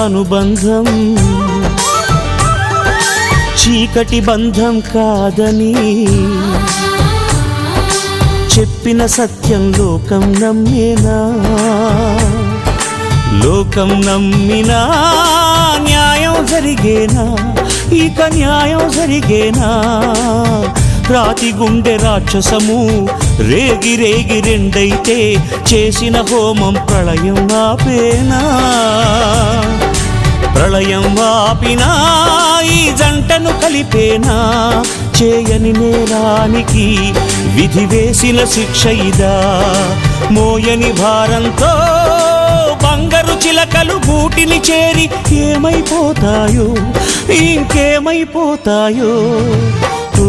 అనుబంధం చీకటి బంధం కాదని చెప్పిన సత్యం లోకం నమ్మేనా లోకం నమ్మినా న్యాయం జరిగేనా ఇక న్యాయం జరిగేనా రాతి గుండె రాక్షసము రేగి రేగి రెండైతే చేసిన హోమం ప్రళయం ఆపేనా ప్రళయం ఆపినా ఈ జంటను కలిపేనా చేయని నేరానికి విధి వేసిన శిక్ష ఇదా మోయని భారంతో బంగారు చిలకలు గూటిని చేరి ఏమైపోతాయో ఇంకేమైపోతాయో ఓ